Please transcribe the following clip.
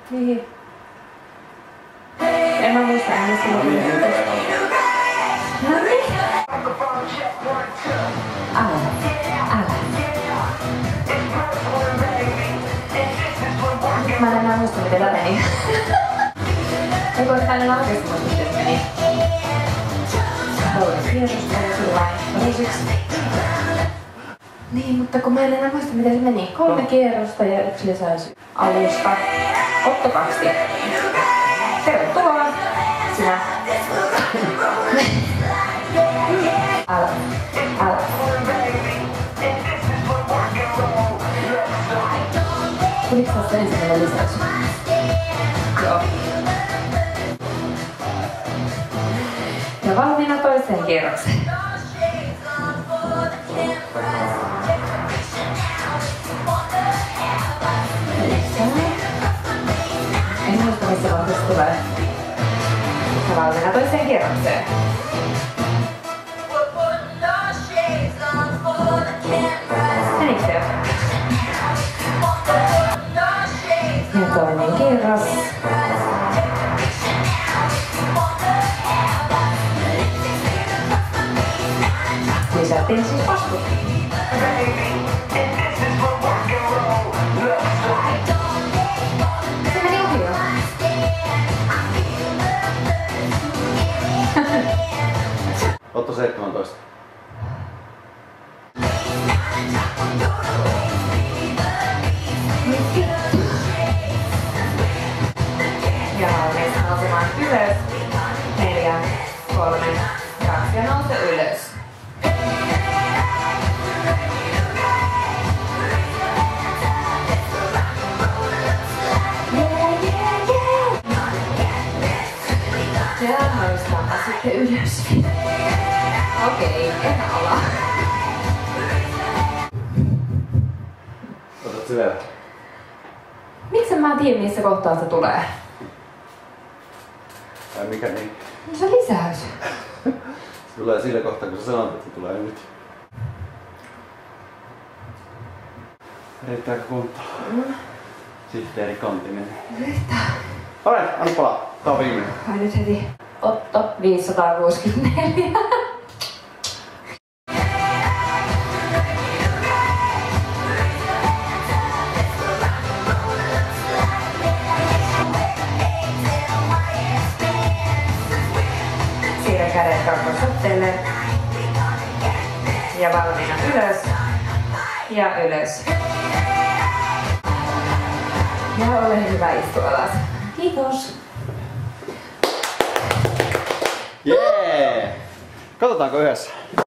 Niin. En mä muista äänestä. No niin. Älä. Mä en enää muista, miten tää meni. Ei koeta enää oikeesti muista, miten meni. Kolme kierrosta ja sulla toiseksi. Niin, mutta kun mä en enää muista, miten se meni. 3 kierrosta ja 1 lisäys alusta. Otto 2 tietä. Tervetuloa. Sinä. Älä. Tuliko tästä ensimmäinen lisäys? Joo. Ja valmiina toiseen kierrokseen. En muista, missä vaiheessa tulee. Ja valmiina toiseen kierrokseen. Menikö se jo? Ja toinen kierros. Lisättiin siis vastuun. Se meni ohi jo. Otto 17. Ja valmiiksi nousemaan ylös. 4, 3, 2 ja nouse ylös. Ja noustaan sitten ylös. Okei, enää olla. Otat se vielä. Miksi mä tiedä, missä kohtaa se tulee? Tai mikä niin? No se lisäys. Se tulee sillä kohtaa, kun sä sanot, että se tulee nyt. Riittääkö kuntoon? Sihteeri Kontinen. Riittää. Pare, anna palaa. Tää on viimeinen. Ai nyt heti. Otto 564. Siirrä kädet kakkosotteelle. Ja valmiina ylös. Ja ylös. Ja ole hyvä, istu alas. Kiitos. Jee! Katsotaanko yhdessä?